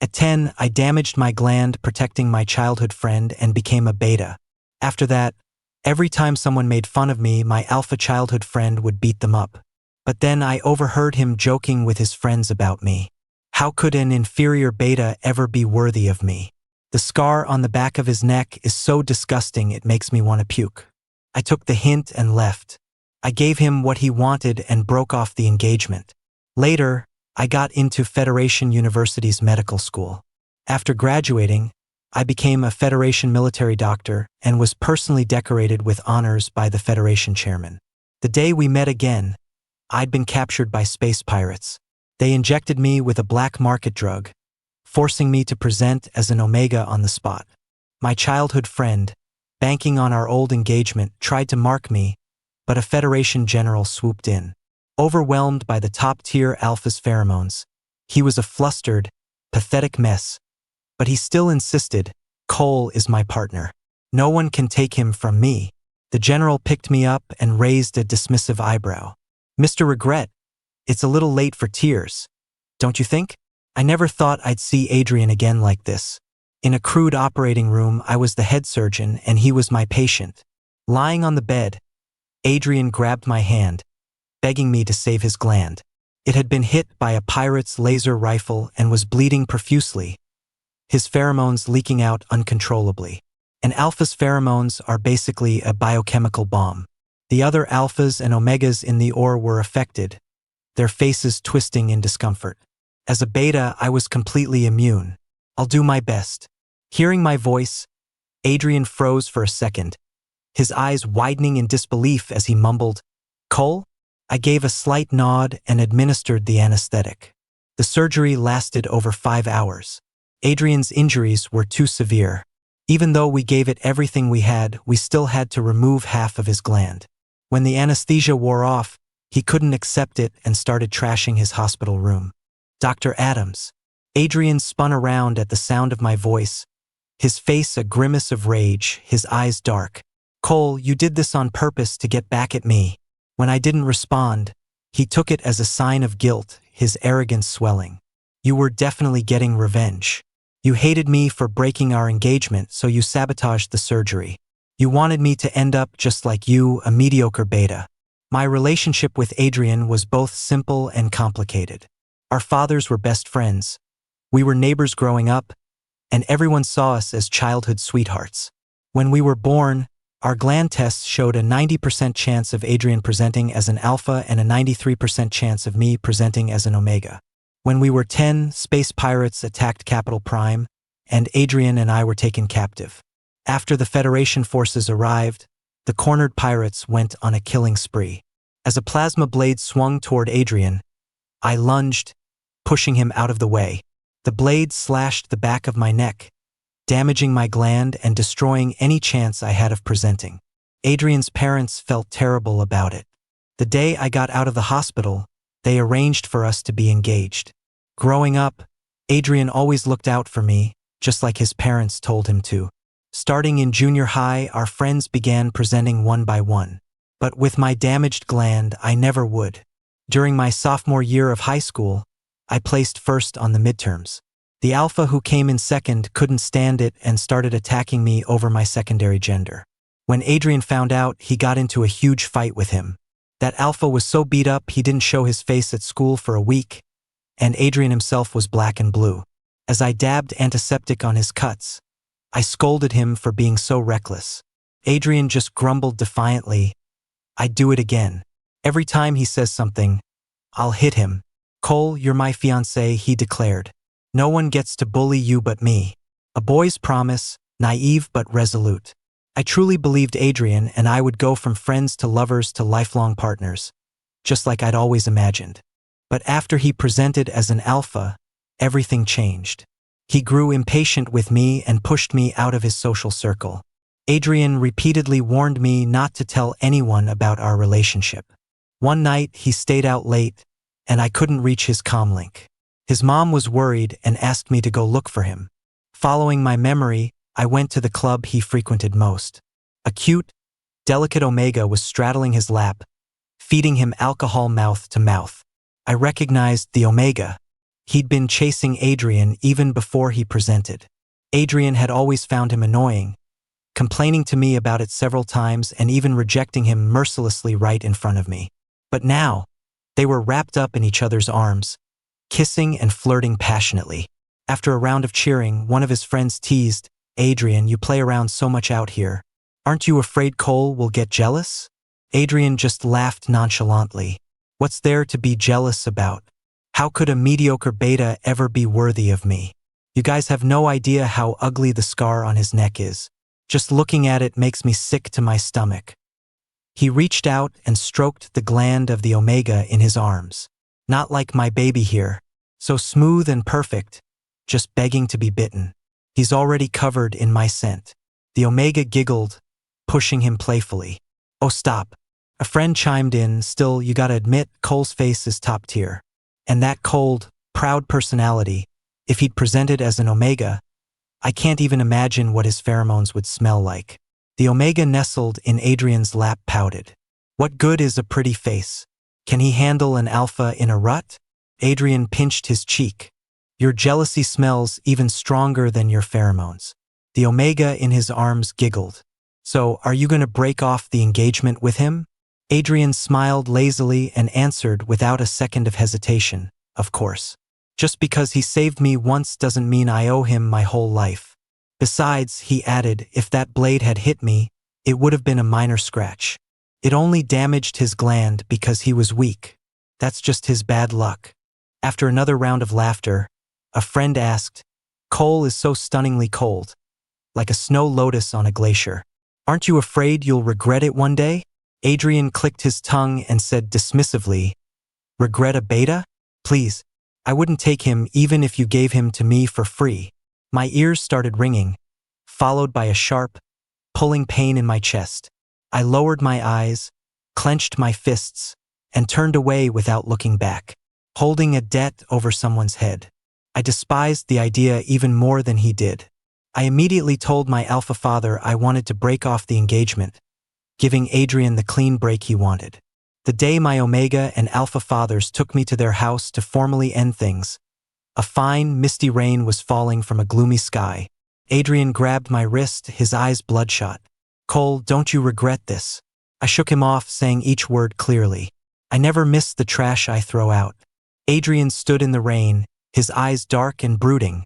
At 10, I damaged my gland protecting my childhood friend and became a beta. After that, every time someone made fun of me, my alpha childhood friend would beat them up. But then I overheard him joking with his friends about me. How could an inferior beta ever be worthy of me? The scar on the back of his neck is so disgusting it makes me want to puke. I took the hint and left. I gave him what he wanted and broke off the engagement. Later, I got into Federation University's medical school. After graduating, I became a Federation military doctor and was personally decorated with honors by the Federation chairman. The day we met again, I'd been captured by space pirates. They injected me with a black market drug, forcing me to present as an Omega on the spot. My childhood friend, banking on our old engagement, tried to mark me, but a Federation general swooped in. Overwhelmed by the top-tier alpha's pheromones, he was a flustered, pathetic mess, but he still insisted, "Cole is my partner. No one can take him from me." The general picked me up and raised a dismissive eyebrow. "Mr. Regret, it's a little late for tears, don't you think?" I never thought I'd see Adrian again like this. In a crude operating room, I was the head surgeon and he was my patient. Lying on the bed, Adrian grabbed my hand, begging me to save his gland. It had been hit by a pirate's laser rifle and was bleeding profusely, his pheromones leaking out uncontrollably. An alpha's pheromones are basically a biochemical bomb. The other alphas and omegas in the ore were affected, their faces twisting in discomfort. As a beta, I was completely immune. "I'll do my best." Hearing my voice, Adrian froze for a second, his eyes widening in disbelief as he mumbled, "Cole?" I gave a slight nod and administered the anesthetic. The surgery lasted over 5 hours. Adrian's injuries were too severe. Even though we gave it everything we had, we still had to remove half of his gland. When the anesthesia wore off, he couldn't accept it and started trashing his hospital room. "Dr. Adams." Adrian spun around at the sound of my voice, his face a grimace of rage, his eyes dark. "Cole, you did this on purpose to get back at me." When I didn't respond, he took it as a sign of guilt, his arrogance swelling. "You were definitely getting revenge. You hated me for breaking our engagement, so you sabotaged the surgery. You wanted me to end up just like you, a mediocre beta." My relationship with Adrian was both simple and complicated. Our fathers were best friends. We were neighbors growing up, and everyone saw us as childhood sweethearts. When we were born, our gland tests showed a 90% chance of Adrian presenting as an alpha and a 93% chance of me presenting as an omega. When we were 10, space pirates attacked Capital Prime, and Adrian and I were taken captive. After the Federation forces arrived, the cornered pirates went on a killing spree. As a plasma blade swung toward Adrian, I lunged, pushing him out of the way. The blade slashed the back of my neck, damaging my gland and destroying any chance I had of presenting. Adrian's parents felt terrible about it. The day I got out of the hospital, they arranged for us to be engaged. Growing up, Adrian always looked out for me, just like his parents told him to. Starting in junior high, our friends began presenting one by one. But with my damaged gland, I never would. During my sophomore year of high school, I placed first on the midterms. The alpha who came in second couldn't stand it and started attacking me over my secondary gender. When Adrian found out, he got into a huge fight with him. That alpha was so beat up he didn't show his face at school for a week, and Adrian himself was black and blue. As I dabbed antiseptic on his cuts, I scolded him for being so reckless. Adrian just grumbled defiantly, "I'd do it again. Every time he says something, I'll hit him." "Cole, you're my fiancé," he declared. "No one gets to bully you but me." A boy's promise, naive but resolute. I truly believed Adrian and I would go from friends to lovers to lifelong partners, just like I'd always imagined. But after he presented as an alpha, everything changed. He grew impatient with me and pushed me out of his social circle. Adrian repeatedly warned me not to tell anyone about our relationship. One night, he stayed out late, and I couldn't reach his comlink. His mom was worried and asked me to go look for him. Following my memory, I went to the club he frequented most. A cute, delicate omega was straddling his lap, feeding him alcohol mouth to mouth. I recognized the omega. He'd been chasing Adrian even before he presented. Adrian had always found him annoying, complaining to me about it several times and even rejecting him mercilessly right in front of me. But now, they were wrapped up in each other's arms, kissing and flirting passionately. After a round of cheering, one of his friends teased, "Adrian, you play around so much out here. Aren't you afraid Cole will get jealous?" Adrian just laughed nonchalantly. "What's there to be jealous about? How could a mediocre beta ever be worthy of me? You guys have no idea how ugly the scar on his neck is. Just looking at it makes me sick to my stomach." He reached out and stroked the gland of the omega in his arms. "Not like my baby here. So smooth and perfect, just begging to be bitten. He's already covered in my scent." The omega giggled, pushing him playfully. "Oh, stop." A friend chimed in, "Still, you gotta admit, Cole's face is top tier. And that cold, proud personality, if he'd presented as an omega, I can't even imagine what his pheromones would smell like." The omega nestled in Adrian's lap pouted. "What good is a pretty face? Can he handle an alpha in a rut?" Adrian pinched his cheek. "Your jealousy smells even stronger than your pheromones." The omega in his arms giggled. "So, are you gonna break off the engagement with him?" Adrian smiled lazily and answered without a second of hesitation, "Of course. Just because he saved me once doesn't mean I owe him my whole life. Besides," he added, "if that blade had hit me, it would have been a minor scratch. It only damaged his gland because he was weak. That's just his bad luck." After another round of laughter, a friend asked, "Cole is so stunningly cold, like a snow lotus on a glacier. Aren't you afraid you'll regret it one day?" Adrian clicked his tongue and said dismissively, "Regret a beta? Please, I wouldn't take him even if you gave him to me for free." My ears started ringing, followed by a sharp, pulling pain in my chest. I lowered my eyes, clenched my fists, and turned away without looking back. Holding a debt over someone's head. I despised the idea even more than he did. I immediately told my alpha father I wanted to break off the engagement, giving Adrian the clean break he wanted. The day my omega and alpha fathers took me to their house to formally end things, a fine, misty rain was falling from a gloomy sky. Adrian grabbed my wrist, his eyes bloodshot. "Cole, don't you regret this?" I shook him off, saying each word clearly. "I never miss the trash I throw out." Adrian stood in the rain, his eyes dark and brooding,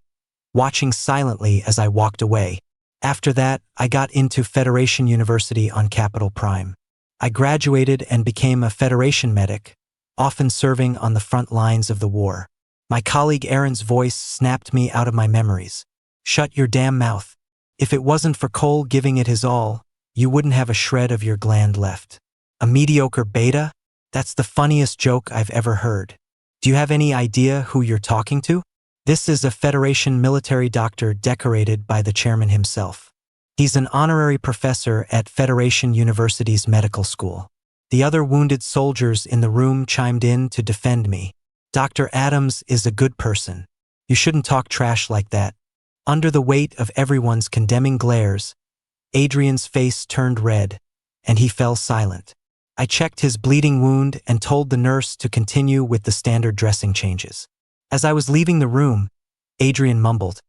watching silently as I walked away. After that, I got into Federation University on Capital Prime. I graduated and became a Federation medic, often serving on the front lines of the war. My colleague Aaron's voice snapped me out of my memories. "Shut your damn mouth. If it wasn't for Cole giving it his all, you wouldn't have a shred of your gland left. A mediocre beta? That's the funniest joke I've ever heard. Do you have any idea who you're talking to? This is a Federation military doctor decorated by the chairman himself. He's an honorary professor at Federation University's medical school." The other wounded soldiers in the room chimed in to defend me. "Dr. Adams is a good person. You shouldn't talk trash like that." Under the weight of everyone's condemning glares, Adrian's face turned red, and he fell silent. I checked his bleeding wound and told the nurse to continue with the standard dressing changes. As I was leaving the room, Adrian mumbled,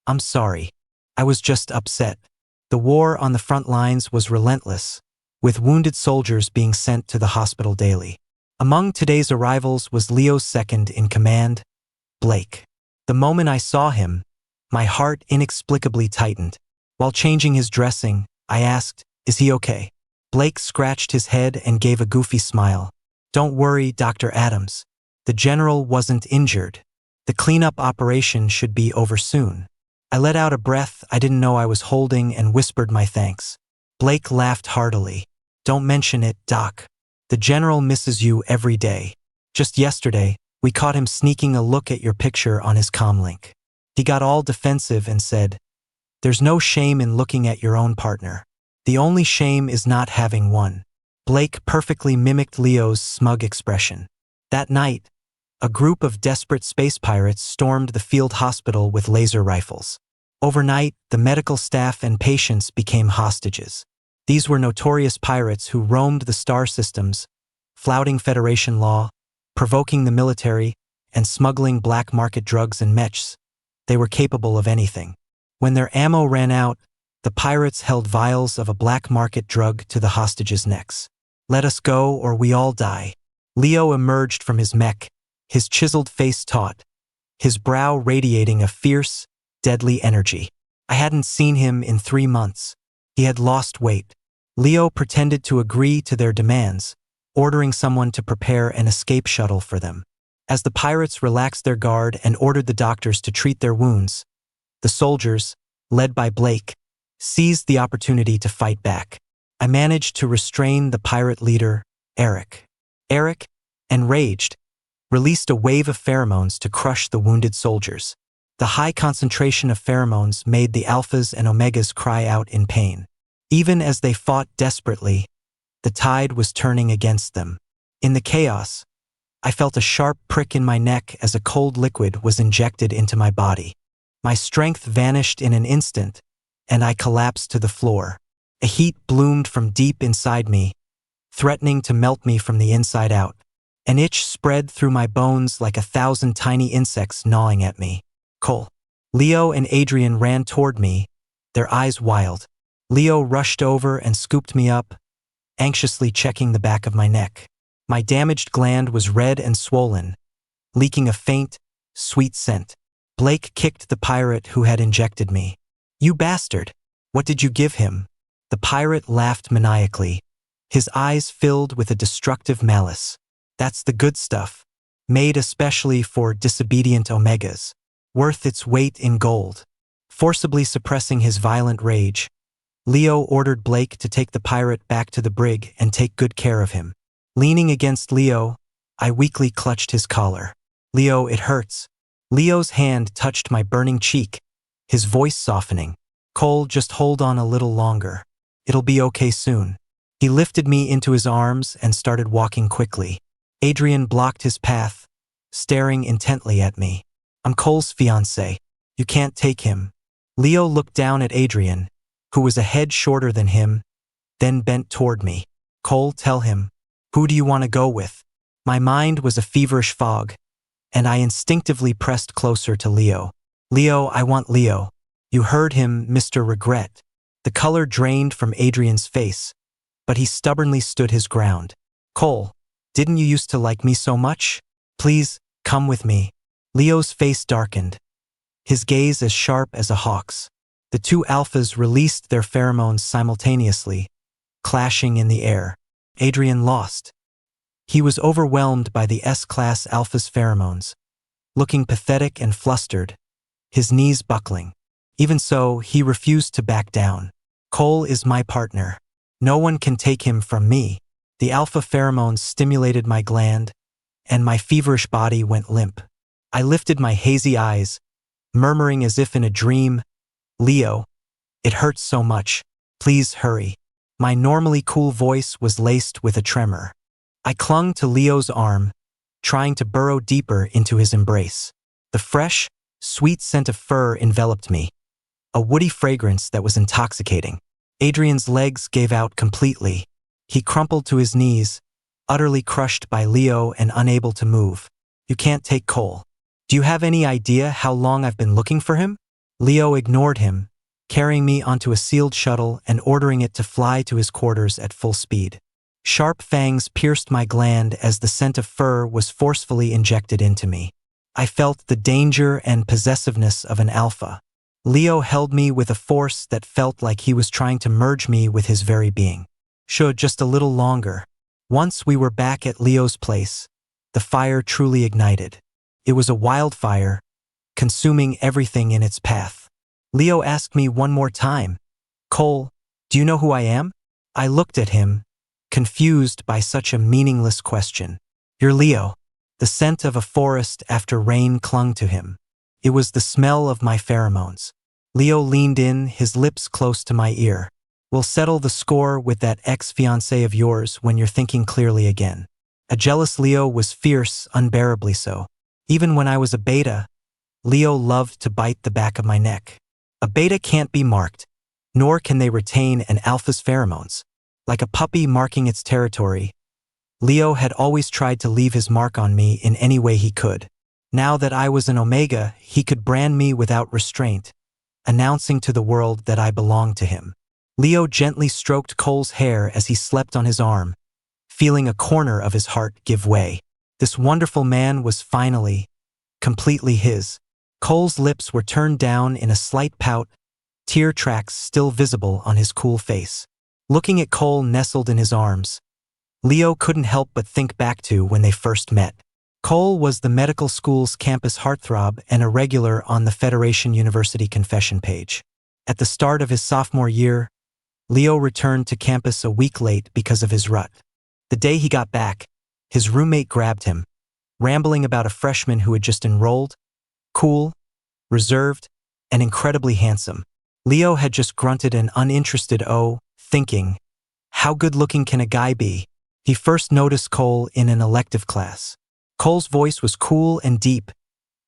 "I'm sorry. I was just upset." The war on the front lines was relentless, with wounded soldiers being sent to the hospital daily. Among today's arrivals was Leo's second in command, Blake. The moment I saw him, my heart inexplicably tightened. While changing his dressing, I asked, "Is he okay?" Blake scratched his head and gave a goofy smile. "Don't worry, Dr. Adams. The general wasn't injured. The cleanup operation should be over soon." I let out a breath I didn't know I was holding and whispered my thanks. Blake laughed heartily. "Don't mention it, Doc. The general misses you every day. Just yesterday, we caught him sneaking a look at your picture on his comlink. He got all defensive and said, 'There's no shame in looking at your own partner. The only shame is not having one.'" Blake perfectly mimicked Leo's smug expression. That night, a group of desperate space pirates stormed the field hospital with laser rifles. Overnight, the medical staff and patients became hostages. These were notorious pirates who roamed the star systems, flouting Federation law, provoking the military, and smuggling black market drugs and mechs. They were capable of anything. When their ammo ran out, the pirates held vials of a black market drug to the hostages' necks. "Let us go or we all die." Leo emerged from his mech, his chiseled face taut, his brow radiating a fierce, deadly energy. I hadn't seen him in 3 months. He had lost weight. Leo pretended to agree to their demands, ordering someone to prepare an escape shuttle for them. As the pirates relaxed their guard and ordered the doctors to treat their wounds, the soldiers, led by Blake, seized the opportunity to fight back. I managed to restrain the pirate leader, Eric. Eric, enraged, released a wave of pheromones to crush the wounded soldiers. The high concentration of pheromones made the alphas and omegas cry out in pain. Even as they fought desperately, the tide was turning against them. In the chaos, I felt a sharp prick in my neck as a cold liquid was injected into my body. My strength vanished in an instant, and I collapsed to the floor. A heat bloomed from deep inside me, threatening to melt me from the inside out. An itch spread through my bones like 1,000 tiny insects gnawing at me. Cole. Leo and Adrian ran toward me, their eyes wild. Leo rushed over and scooped me up, anxiously checking the back of my neck. My damaged gland was red and swollen, leaking a faint, sweet scent. Blake kicked the pirate who had injected me. "You bastard! What did you give him?" The pirate laughed maniacally, his eyes filled with a destructive malice. "That's the good stuff, made especially for disobedient omegas, worth its weight in gold." Forcibly suppressing his violent rage, Leo ordered Blake to take the pirate back to the brig and take good care of him. Leaning against Leo, I weakly clutched his collar. "Leo, it hurts." Leo's hand touched my burning cheek, his voice softening. "Cole, just hold on a little longer. It'll be okay soon." He lifted me into his arms and started walking quickly. Adrian blocked his path, staring intently at me. "I'm Cole's fiancé. You can't take him." Leo looked down at Adrian, who was a head shorter than him, then bent toward me. "Cole, tell him. Who do you want to go with?" My mind was a feverish fog, and I instinctively pressed closer to Leo. "Leo, I want Leo." "You heard him, Mr. Regret." The color drained from Adrian's face, but he stubbornly stood his ground. "Cole, didn't you used to like me so much? Please, come with me." Leo's face darkened, his gaze as sharp as a hawk's. The two alphas released their pheromones simultaneously, clashing in the air. Adrian lost. He was overwhelmed by the S-class alpha's pheromones, looking pathetic and flustered, his knees buckling. Even so, he refused to back down. "Cole is my partner. No one can take him from me." The alpha pheromones stimulated my gland, and my feverish body went limp. I lifted my hazy eyes, murmuring as if in a dream, "Leo, it hurts so much. Please hurry." My normally cool voice was laced with a tremor. I clung to Leo's arm, trying to burrow deeper into his embrace. The fresh, sweet scent of fur enveloped me, a woody fragrance that was intoxicating. Adrian's legs gave out completely. He crumpled to his knees, utterly crushed by Leo and unable to move. "You can't take Cole. Do you have any idea how long I've been looking for him?" Leo ignored him, carrying me onto a sealed shuttle and ordering it to fly to his quarters at full speed. Sharp fangs pierced my gland as the scent of fur was forcefully injected into me. I felt the danger and possessiveness of an alpha. Leo held me with a force that felt like he was trying to merge me with his very being. Should just a little longer. Once we were back at Leo's place, the fire truly ignited. It was a wildfire, consuming everything in its path. Leo asked me one more time, "Cole, do you know who I am?" I looked at him, confused by such a meaningless question. "You're Leo." The scent of a forest after rain clung to him. It was the smell of my pheromones. Leo leaned in, his lips close to my ear. "We'll settle the score with that ex-fiancé of yours when you're thinking clearly again." A jealous Leo was fierce, unbearably so. Even when I was a beta, Leo loved to bite the back of my neck. A beta can't be marked, nor can they retain an alpha's pheromones. Like a puppy marking its territory, Leo had always tried to leave his mark on me in any way he could. Now that I was an omega, he could brand me without restraint, announcing to the world that I belonged to him. Leo gently stroked Cole's hair as he slept on his arm, feeling a corner of his heart give way. This wonderful man was finally, completely his. Cole's lips were turned down in a slight pout, tear tracks still visible on his cool face. Looking at Cole nestled in his arms, Leo couldn't help but think back to when they first met. Cole was the medical school's campus heartthrob and a regular on the Federation University confession page. At the start of his sophomore year, Leo returned to campus a week late because of his rut. The day he got back, his roommate grabbed him, rambling about a freshman who had just enrolled, cool, reserved, and incredibly handsome. Leo had just grunted an uninterested "oh," thinking, how good-looking can a guy be? He first noticed Cole in an elective class. Cole's voice was cool and deep,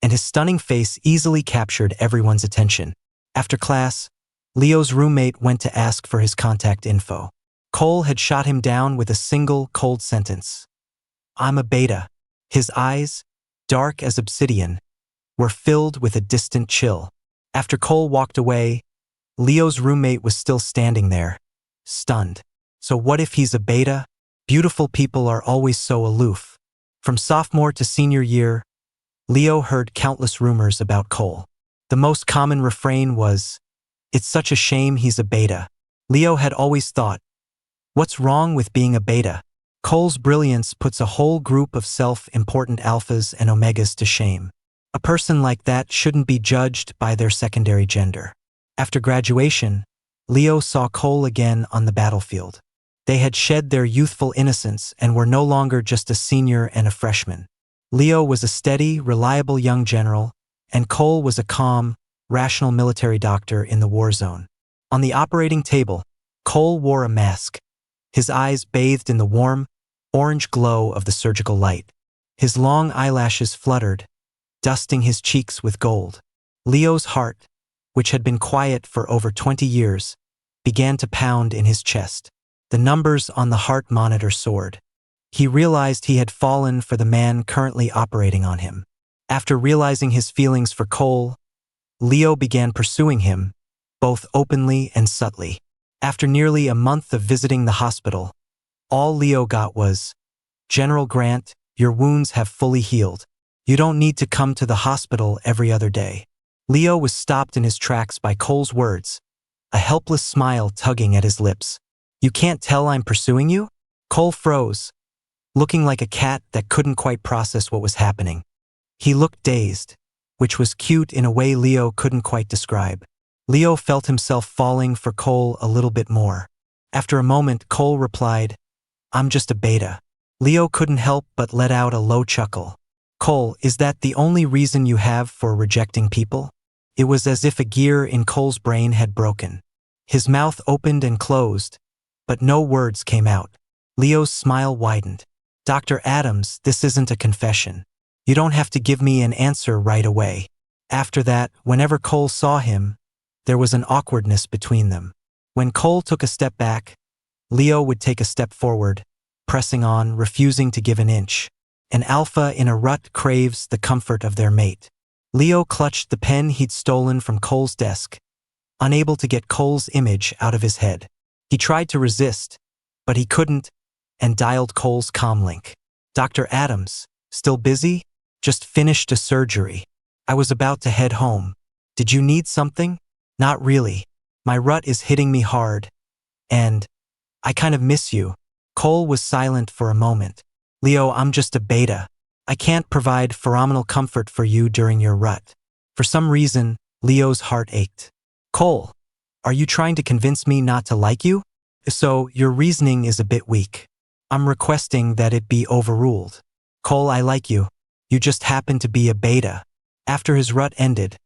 and his stunning face easily captured everyone's attention. After class, Leo's roommate went to ask for his contact info. Cole had shot him down with a single, cold sentence. I'm a beta. His eyes, dark as obsidian, were filled with a distant chill. After Cole walked away, Leo's roommate was still standing there, stunned. So what if he's a beta? Beautiful people are always so aloof. From sophomore to senior year, Leo heard countless rumors about Cole. The most common refrain was, it's such a shame he's a beta. Leo had always thought, what's wrong with being a beta? Cole's brilliance puts a whole group of self-important alphas and omegas to shame. A person like that shouldn't be judged by their secondary gender. After graduation, Leo saw Cole again on the battlefield. They had shed their youthful innocence and were no longer just a senior and a freshman. Leo was a steady, reliable young general, and Cole was a calm, rational military doctor in the war zone. On the operating table, Cole wore a mask, his eyes bathed in the warm, orange glow of the surgical light. His long eyelashes fluttered, dusting his cheeks with gold. Leo's heart, which had been quiet for over 20 years, began to pound in his chest. The numbers on the heart monitor soared. He realized he had fallen for the man currently operating on him. After realizing his feelings for Cole, Leo began pursuing him, both openly and subtly. After nearly a month of visiting the hospital, all Leo got was, General Grant, your wounds have fully healed. You don't need to come to the hospital every other day. Leo was stopped in his tracks by Cole's words, a helpless smile tugging at his lips. You can't tell I'm pursuing you? Cole froze, looking like a cat that couldn't quite process what was happening. He looked dazed, which was cute in a way Leo couldn't quite describe. Leo felt himself falling for Cole a little bit more. After a moment, Cole replied, I'm just a beta. Leo couldn't help but let out a low chuckle. Cole, is that the only reason you have for rejecting people? It was as if a gear in Cole's brain had broken. His mouth opened and closed, but no words came out. Leo's smile widened. Dr. Adams, this isn't a confession. You don't have to give me an answer right away. After that, whenever Cole saw him, there was an awkwardness between them. When Cole took a step back, Leo would take a step forward, pressing on, refusing to give an inch. An alpha in a rut craves the comfort of their mate. Leo clutched the pen he'd stolen from Cole's desk, unable to get Cole's image out of his head. He tried to resist, but he couldn't, and dialed Cole's comlink. Dr. Adams, still busy? Just finished a surgery. I was about to head home. Did you need something? Not really. My rut is hitting me hard, and I kind of miss you. Cole was silent for a moment. Leo, I'm just a beta. I can't provide phenomenal comfort for you during your rut. For some reason, Leo's heart ached. Cole, are you trying to convince me not to like you? So, your reasoning is a bit weak. I'm requesting that it be overruled. Cole, I like you. You just happen to be a beta. After his rut ended,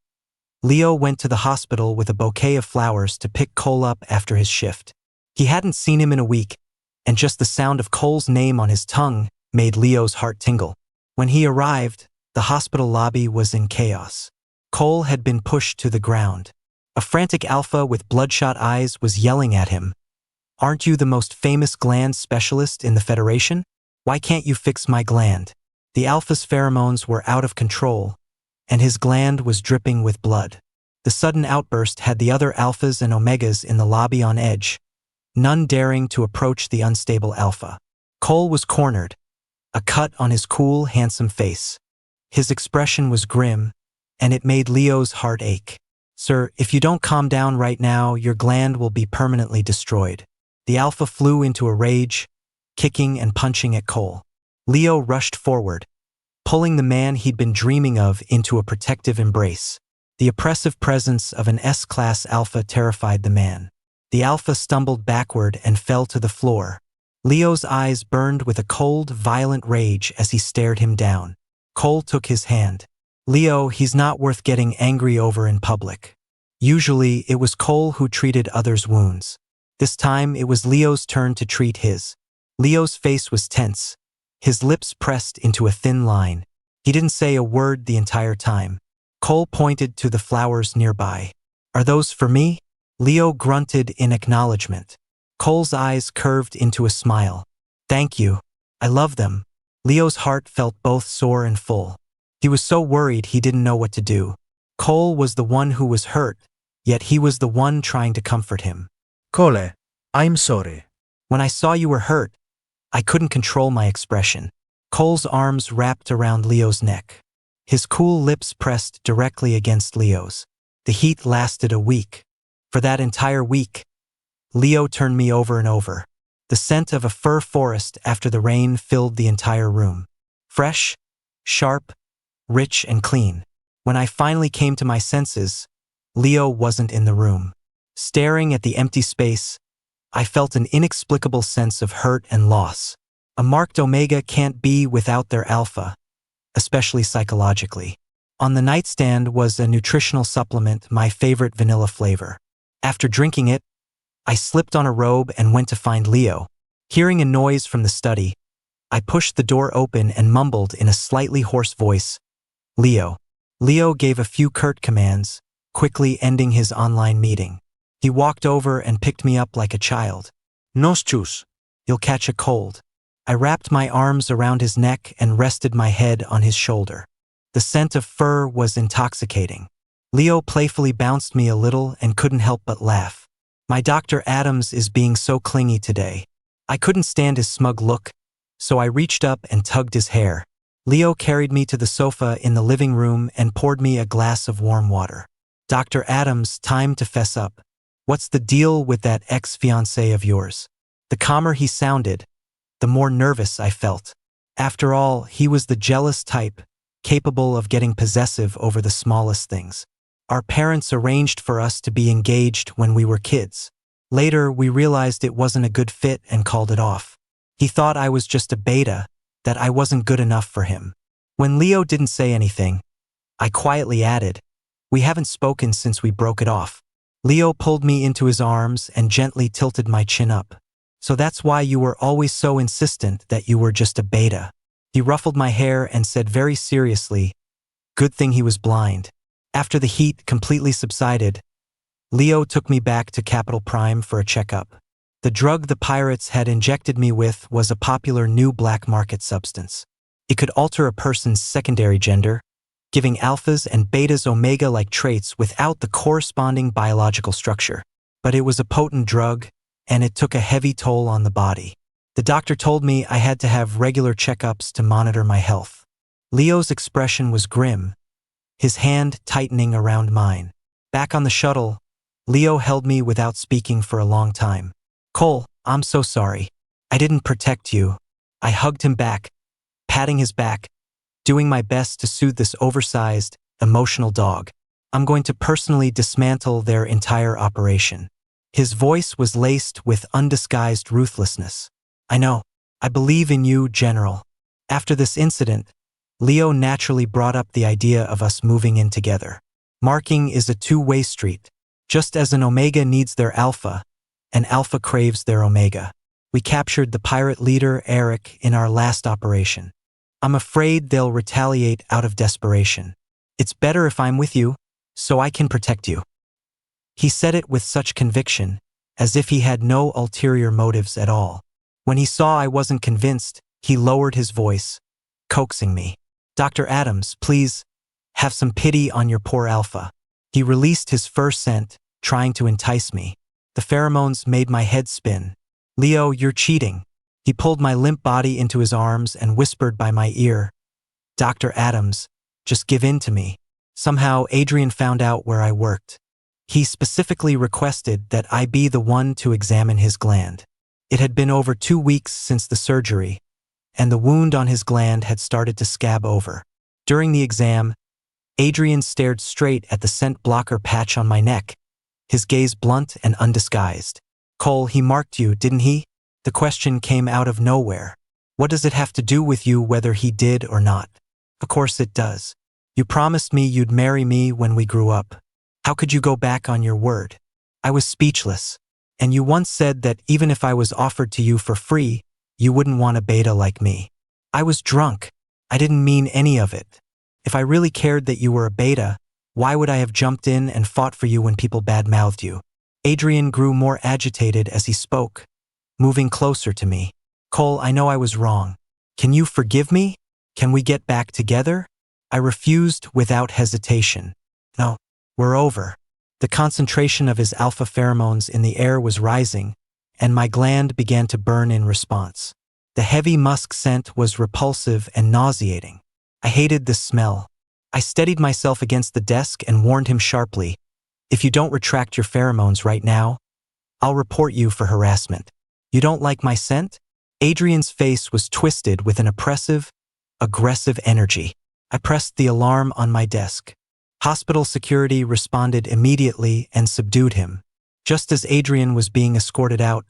Leo went to the hospital with a bouquet of flowers to pick Cole up after his shift. He hadn't seen him in a week, and just the sound of Cole's name on his tongue made Leo's heart tingle. When he arrived, the hospital lobby was in chaos. Cole had been pushed to the ground. A frantic alpha with bloodshot eyes was yelling at him. Aren't you the most famous gland specialist in the Federation? Why can't you fix my gland? The alpha's pheromones were out of control, and his gland was dripping with blood. The sudden outburst had the other alphas and omegas in the lobby on edge, none daring to approach the unstable alpha. Cole was cornered, a cut on his cool, handsome face. His expression was grim, and it made Leo's heart ache. "Sir, if you don't calm down right now, your gland will be permanently destroyed." The alpha flew into a rage, kicking and punching at Cole. Leo rushed forward, pulling the man he'd been dreaming of into a protective embrace. The oppressive presence of an S-class alpha terrified the man. The alpha stumbled backward and fell to the floor. Leo's eyes burned with a cold, violent rage as he stared him down. Cole took his hand. "Leo, he's not worth getting angry over in public." Usually, it was Cole who treated others' wounds. This time, it was Leo's turn to treat his. Leo's face was tense, his lips pressed into a thin line. He didn't say a word the entire time. Cole pointed to the flowers nearby. "Are those for me?" Leo grunted in acknowledgement. Cole's eyes curved into a smile. "Thank you. I love them." Leo's heart felt both sore and full. He was so worried he didn't know what to do. Cole was the one who was hurt, yet he was the one trying to comfort him. "Cole, I'm sorry." "When I saw you were hurt, I couldn't control my expression." Cole's arms wrapped around Leo's neck. His cool lips pressed directly against Leo's. The heat lasted a week. For that entire week, Leo turned me over and over. The scent of a fir forest after the rain filled the entire room. Fresh, sharp, rich and clean. When I finally came to my senses, Leo wasn't in the room. Staring at the empty space, I felt an inexplicable sense of hurt and loss. A marked omega can't be without their alpha, especially psychologically. On the nightstand was a nutritional supplement, my favorite vanilla flavor. After drinking it, I slipped on a robe and went to find Leo. Hearing a noise from the study, I pushed the door open and mumbled in a slightly hoarse voice, "Leo." Leo gave a few curt commands, quickly ending his online meeting. He walked over and picked me up like a child. "Nos chus." "You'll catch a cold." I wrapped my arms around his neck and rested my head on his shoulder. The scent of fur was intoxicating. Leo playfully bounced me a little and couldn't help but laugh. "My Dr. Adams is being so clingy today." I couldn't stand his smug look, so I reached up and tugged his hair. Leo carried me to the sofa in the living room and poured me a glass of warm water. "Dr. Adams, time to fess up. What's the deal with that ex-fiancé of yours?" The calmer he sounded, the more nervous I felt. After all, he was the jealous type, capable of getting possessive over the smallest things. Our parents arranged for us to be engaged when we were kids. Later, we realized it wasn't a good fit and called it off. He thought I was just a beta, that I wasn't good enough for him. When Leo didn't say anything, I quietly added, "We haven't spoken since we broke it off." Leo pulled me into his arms and gently tilted my chin up. "So that's why you were always so insistent that you were just a beta." He ruffled my hair and said very seriously, "Good thing he was blind." After the heat completely subsided, Leo took me back to Capital Prime for a checkup. The drug the pirates had injected me with was a popular new black market substance. It could alter a person's secondary gender, giving alphas and betas omega-like traits without the corresponding biological structure. But it was a potent drug, and it took a heavy toll on the body. The doctor told me I had to have regular checkups to monitor my health. Leo's expression was grim, his hand tightening around mine. Back on the shuttle, Leo held me without speaking for a long time. "Cole, I'm so sorry. I didn't protect you." I hugged him back, patting his back, doing my best to soothe this oversized, emotional dog. "I'm going to personally dismantle their entire operation." His voice was laced with undisguised ruthlessness. "I know. I believe in you, General." After this incident, Leo naturally brought up the idea of us moving in together. Marking is a two-way street. Just as an omega needs their alpha, an alpha craves their omega. We captured the pirate leader, Eric, in our last operation. I'm afraid they'll retaliate out of desperation. It's better if I'm with you, so I can protect you. He said it with such conviction, as if he had no ulterior motives at all. When he saw I wasn't convinced, he lowered his voice. coaxing me. Dr. Adams, please, have some pity on your poor alpha. He released his fur scent, trying to entice me. The pheromones made my head spin. Leo, you're cheating. He pulled my limp body into his arms and whispered by my ear, Dr. Adams, just give in to me. Somehow, Adrian found out where I worked. He specifically requested that I be the one to examine his gland. It had been over 2 weeks since the surgery, and the wound on his gland had started to scab over. During the exam, Adrian stared straight at the scent blocker patch on my neck, his gaze blunt and undisguised. Cole, he marked you, didn't he? The question came out of nowhere. What does it have to do with you whether he did or not? Of course it does. You promised me you'd marry me when we grew up. How could you go back on your word? I was speechless. And you once said that even if I was offered to you for free, you wouldn't want a beta like me. I was drunk. I didn't mean any of it. If I really cared that you were a beta, why would I have jumped in and fought for you when people bad-mouthed you? Adrian grew more agitated as he spoke, moving closer to me. Cole, I know I was wrong. Can you forgive me? Can we get back together? I refused without hesitation. No, we're over. The concentration of his alpha pheromones in the air was rising, and my gland began to burn in response. The heavy musk scent was repulsive and nauseating. I hated the smell. I steadied myself against the desk and warned him sharply, if you don't retract your pheromones right now, I'll report you for harassment. You don't like my scent? Adrian's face was twisted with an oppressive, aggressive energy. I pressed the alarm on my desk. Hospital security responded immediately and subdued him. Just as Adrian was being escorted out,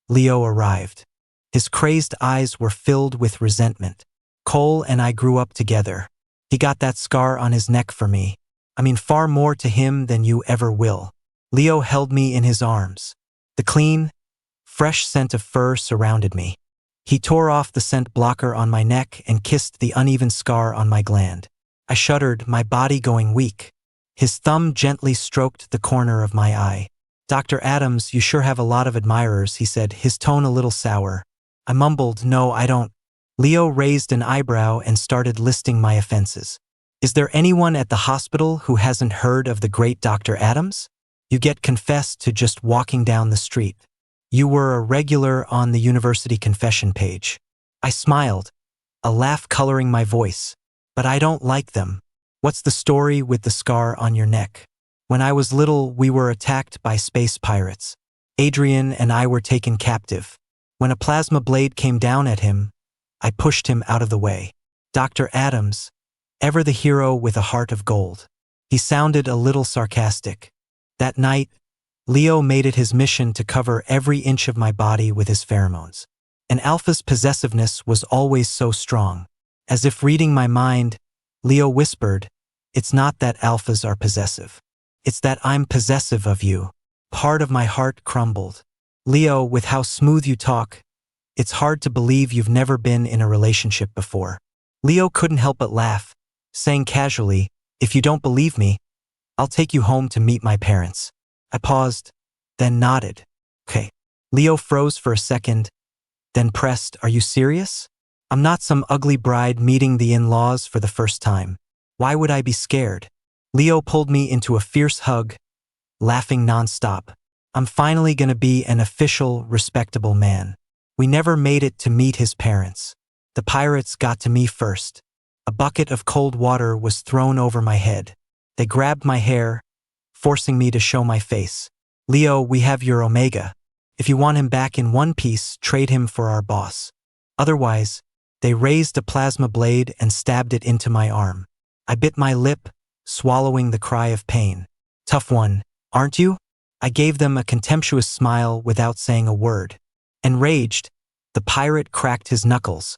Leo arrived. His crazed eyes were filled with resentment. Cole and I grew up together. He got that scar on his neck for me. I mean, far more to him than you ever will. Leo held me in his arms. The clean, fresh scent of fur surrounded me. He tore off the scent blocker on my neck and kissed the uneven scar on my gland. I shuddered, my body going weak. His thumb gently stroked the corner of my eye. Dr. Adams, you sure have a lot of admirers, he said, his tone a little sour. I mumbled, no, I don't. Leo raised an eyebrow and started listing my offenses. Is there anyone at the hospital who hasn't heard of the great Dr. Adams? You get confessed to just walking down the street. You were a regular on the university confession page. I smiled, a laugh coloring my voice. But I don't like them. What's the story with the scar on your neck? When I was little, we were attacked by space pirates. Adrian and I were taken captive. When a plasma blade came down at him, I pushed him out of the way. Dr. Adams, ever the hero with a heart of gold. He sounded a little sarcastic. That night, Leo made it his mission to cover every inch of my body with his pheromones. An alpha's possessiveness was always so strong. As if reading my mind, Leo whispered, it's not that alphas are possessive. It's that I'm possessive of you. Part of my heart crumbled. Leo, with how smooth you talk, it's hard to believe you've never been in a relationship before. Leo couldn't help but laugh, saying casually, if you don't believe me, I'll take you home to meet my parents. I paused, then nodded. Okay. Leo froze for a second, then pressed, are you serious? I'm not some ugly bride meeting the in-laws for the first time. Why would I be scared? Leo pulled me into a fierce hug, laughing nonstop. I'm finally gonna be an official, respectable man. We never made it to meet his parents. The pirates got to me first. A bucket of cold water was thrown over my head. They grabbed my hair, forcing me to show my face. Leo, we have your Omega. If you want him back in one piece, trade him for our boss. Otherwise, they raised a plasma blade and stabbed it into my arm. I bit my lip, swallowing the cry of pain. Tough one, aren't you? I gave them a contemptuous smile without saying a word. Enraged, the pirate cracked his knuckles,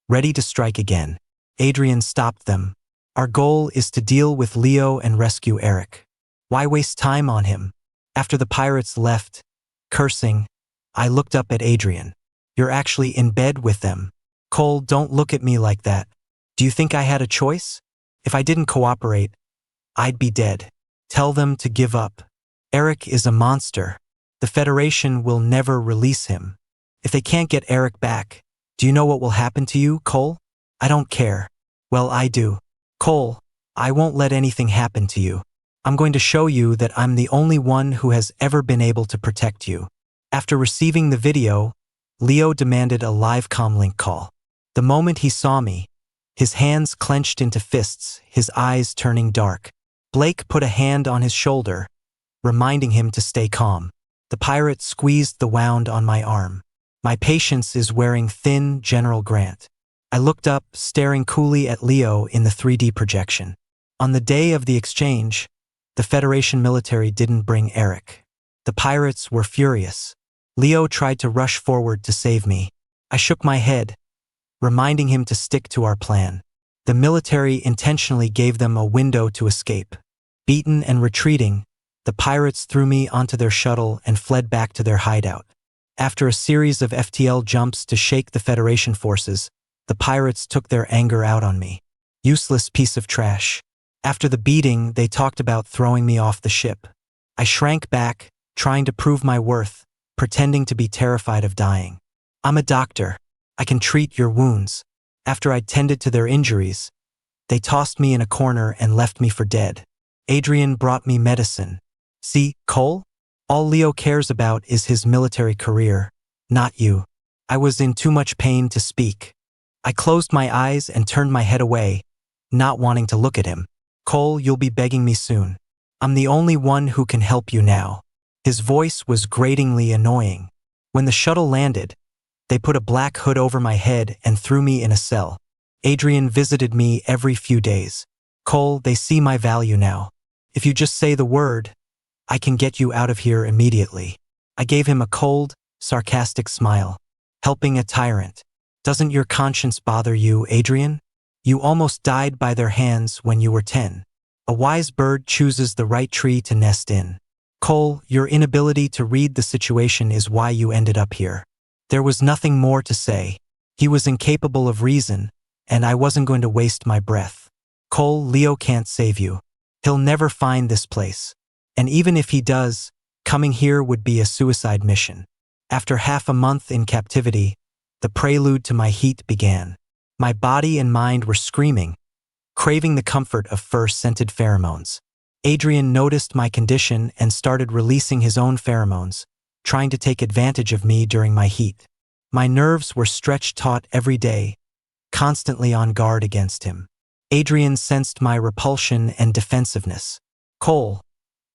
ready to strike again. Adrian stopped them. Our goal is to deal with Leo and rescue Eric. Why waste time on him? After the pirates left, cursing, I looked up at Adrian. You're actually in bed with them. Cole, don't look at me like that. Do you think I had a choice? If I didn't cooperate, I'd be dead. Tell them to give up. Eric is a monster. The Federation will never release him. If they can't get Eric back, do you know what will happen to you, Cole? I don't care. Well, I do. Cole, I won't let anything happen to you. I'm going to show you that I'm the only one who has ever been able to protect you. After receiving the video, Leo demanded a live comlink call. The moment he saw me, his hands clenched into fists, his eyes turning dark. Blake put a hand on his shoulder, reminding him to stay calm. The pirate squeezed the wound on my arm. My patience is wearing thin, General Grant. I looked up, staring coolly at Leo in the 3D projection. On the day of the exchange, the Federation military didn't bring Eric. The pirates were furious. Leo tried to rush forward to save me. I shook my head, reminding him to stick to our plan. The military intentionally gave them a window to escape. Beaten and retreating, the pirates threw me onto their shuttle and fled back to their hideout. After a series of FTL jumps to shake the Federation forces, the pirates took their anger out on me. Useless piece of trash. After the beating, they talked about throwing me off the ship. I shrank back, trying to prove my worth, pretending to be terrified of dying. I'm a doctor. I can treat your wounds. After I'd tended to their injuries, they tossed me in a corner and left me for dead. Adrian brought me medicine. See, Cole? All Leo cares about is his military career, not you. I was in too much pain to speak. I closed my eyes and turned my head away, not wanting to look at him. Cole, you'll be begging me soon. I'm the only one who can help you now. His voice was gratingly annoying. When the shuttle landed, they put a black hood over my head and threw me in a cell. Adrian visited me every few days. Cole, they see my value now. If you just say the word, I can get you out of here immediately. I gave him a cold, sarcastic smile. Helping a tyrant. Doesn't your conscience bother you, Adrian? You almost died by their hands when you were 10. A wise bird chooses the right tree to nest in. Cole, your inability to read the situation is why you ended up here. There was nothing more to say. He was incapable of reason, and I wasn't going to waste my breath. Cole, Leo can't save you. He'll never find this place. And even if he does, coming here would be a suicide mission. After half a month in captivity, the prelude to my heat began. My body and mind were screaming, craving the comfort of fur-scented pheromones. Adrian noticed my condition and started releasing his own pheromones, trying to take advantage of me during my heat. My nerves were stretched taut every day, constantly on guard against him. Adrian sensed my repulsion and defensiveness. Cole,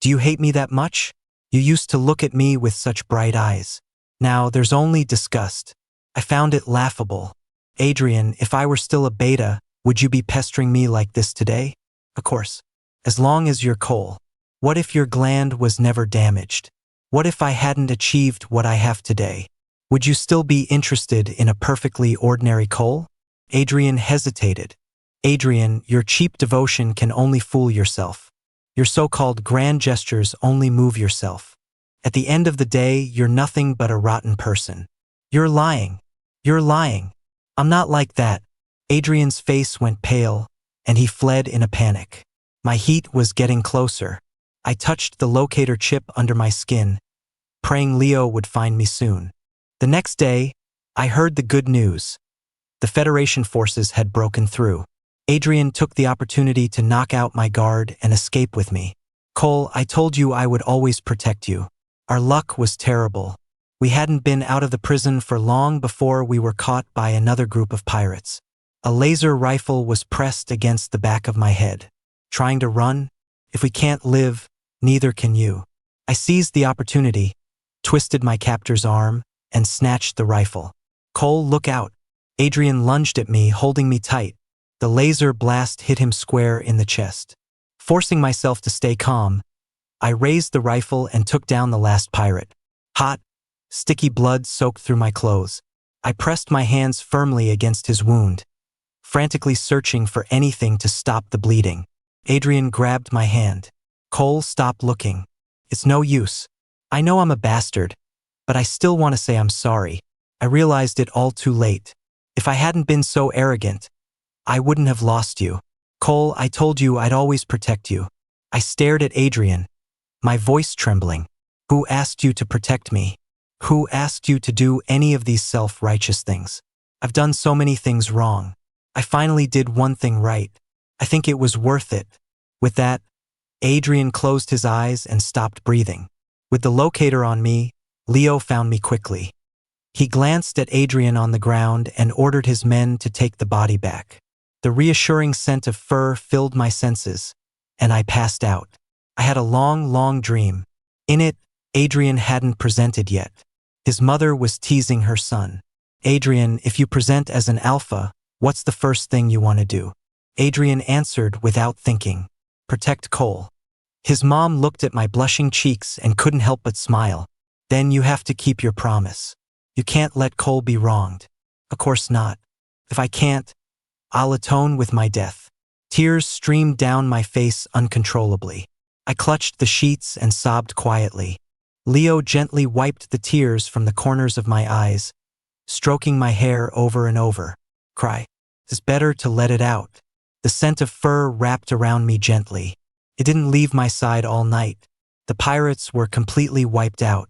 do you hate me that much? You used to look at me with such bright eyes. Now there's only disgust. I found it laughable. Adrian, if I were still a beta, would you be pestering me like this today? Of course. As long as you're Cole. What if your gland was never damaged? What if I hadn't achieved what I have today? Would you still be interested in a perfectly ordinary Cole? Adrian hesitated. Adrian, your cheap devotion can only fool yourself. Your so-called grand gestures only move yourself. At the end of the day, you're nothing but a rotten person. You're lying. You're lying. I'm not like that. Adrian's face went pale, and he fled in a panic. My heat was getting closer. I touched the locator chip under my skin, praying Leo would find me soon. The next day, I heard the good news. The Federation forces had broken through. Adrian took the opportunity to knock out my guard and escape with me. Cole, I told you I would always protect you. Our luck was terrible. We hadn't been out of the prison for long before we were caught by another group of pirates. A laser rifle was pressed against the back of my head. Trying to run? If we can't live, neither can you. I seized the opportunity, twisted my captor's arm, and snatched the rifle. Cole, look out. Adrian lunged at me, holding me tight. The laser blast hit him square in the chest. Forcing myself to stay calm, I raised the rifle and took down the last pirate. Hot, sticky blood soaked through my clothes. I pressed my hands firmly against his wound, frantically searching for anything to stop the bleeding. Adrian grabbed my hand. Cole, stop looking. It's no use. I know I'm a bastard, but I still want to say I'm sorry. I realized it all too late. If I hadn't been so arrogant, I wouldn't have lost you. Cole, I told you I'd always protect you. I stared at Adrian, my voice trembling. Who asked you to protect me? Who asked you to do any of these self-righteous things? I've done so many things wrong. I finally did one thing right. I think it was worth it. With that, Adrian closed his eyes and stopped breathing. With the locator on me, Leo found me quickly. He glanced at Adrian on the ground and ordered his men to take the body back. The reassuring scent of fur filled my senses, and I passed out. I had a long dream. In it, Adrian hadn't presented yet. His mother was teasing her son. Adrian, if you present as an alpha, what's the first thing you want to do? Adrian answered without thinking. Protect Cole. His mom looked at my blushing cheeks and couldn't help but smile. Then you have to keep your promise. You can't let Cole be wronged. Of course not. If I can't, I'll atone with my death. Tears streamed down my face uncontrollably. I clutched the sheets and sobbed quietly. Leo gently wiped the tears from the corners of my eyes, stroking my hair over and over. Cry. It's better to let it out. The scent of fur wrapped around me gently. It didn't leave my side all night. The pirates were completely wiped out.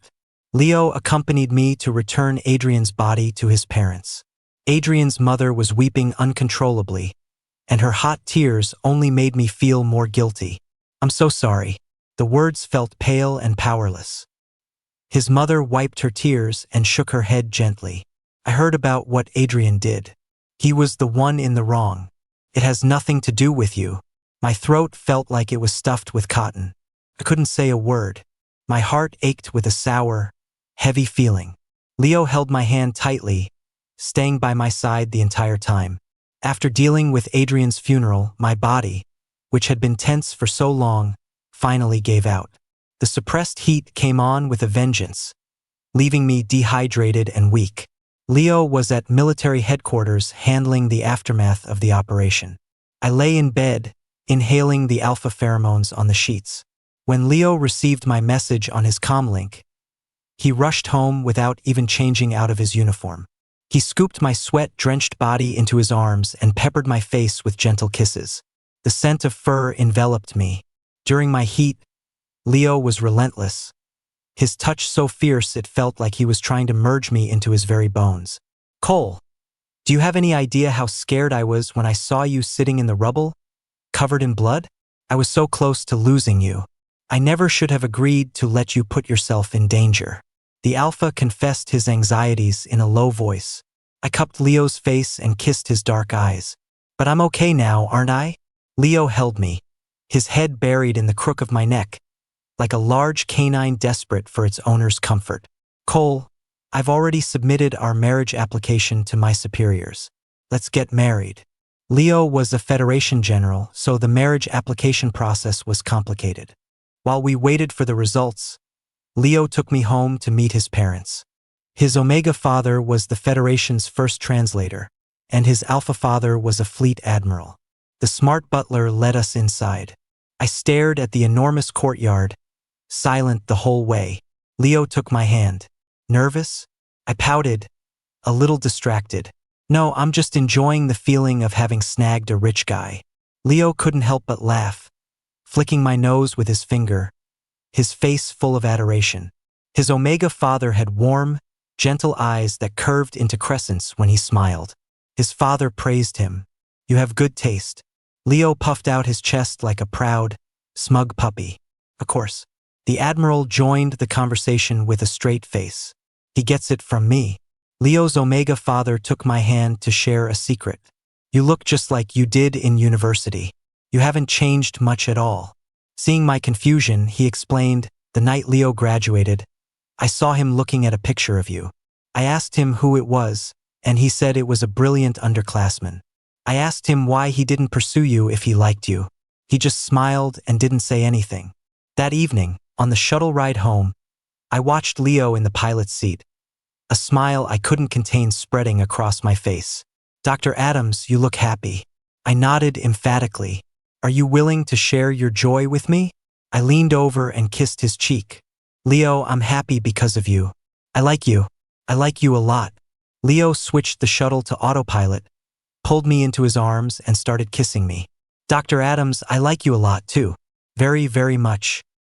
Leo accompanied me to return Adrian's body to his parents. Adrian's mother was weeping uncontrollably, and her hot tears only made me feel more guilty. I'm so sorry. The words felt pale and powerless. His mother wiped her tears and shook her head gently. I heard about what Adrian did. He was the one in the wrong. It has nothing to do with you. My throat felt like it was stuffed with cotton. I couldn't say a word. My heart ached with a sour, heavy feeling. Leo held my hand tightly, staying by my side the entire time. After dealing with Adrian's funeral, my body, which had been tense for so long, finally gave out. The suppressed heat came on with a vengeance, leaving me dehydrated and weak. Leo was at military headquarters handling the aftermath of the operation. I lay in bed, inhaling the alpha pheromones on the sheets. When Leo received my message on his comlink, he rushed home without even changing out of his uniform. He scooped my sweat-drenched body into his arms and peppered my face with gentle kisses. The scent of fur enveloped me. During my heat, Leo was relentless. His touch so fierce it felt like he was trying to merge me into his very bones. Cole, do you have any idea how scared I was when I saw you sitting in the rubble, covered in blood? I was so close to losing you. I never should have agreed to let you put yourself in danger. The alpha confessed his anxieties in a low voice. I cupped Leo's face and kissed his dark eyes. But I'm okay now, aren't I? Leo held me, his head buried in the crook of my neck, like a large canine desperate for its owner's comfort. Cole, I've already submitted our marriage application to my superiors. Let's get married. Leo was a Federation general, so the marriage application process was complicated. While we waited for the results, Leo took me home to meet his parents. His Omega father was the Federation's first translator, and his Alpha father was a fleet admiral. The smart butler led us inside. I stared at the enormous courtyard, silent the whole way. Leo took my hand. Nervous? I pouted, a little distracted. No, I'm just enjoying the feeling of having snagged a rich guy. Leo couldn't help but laugh, flicking my nose with his finger, his face full of adoration. His Omega father had warm, gentle eyes that curved into crescents when he smiled. His father praised him. You have good taste. Leo puffed out his chest like a proud, smug puppy. Of course. The admiral joined the conversation with a straight face. He gets it from me. Leo's Omega father took my hand to share a secret. You look just like you did in university. You haven't changed much at all. Seeing my confusion, he explained, the night Leo graduated, I saw him looking at a picture of you. I asked him who it was, and he said it was a brilliant underclassman. I asked him why he didn't pursue you if he liked you. He just smiled and didn't say anything. That evening, on the shuttle ride home, I watched Leo in the pilot's seat, a smile I couldn't contain spreading across my face. Dr. Adams, you look happy. I nodded emphatically. Are you willing to share your joy with me? I leaned over and kissed his cheek. Leo, I'm happy because of you. I like you. I like you a lot. Leo switched the shuttle to autopilot, pulled me into his arms and started kissing me. Dr. Adams, I like you a lot too. Very, very much.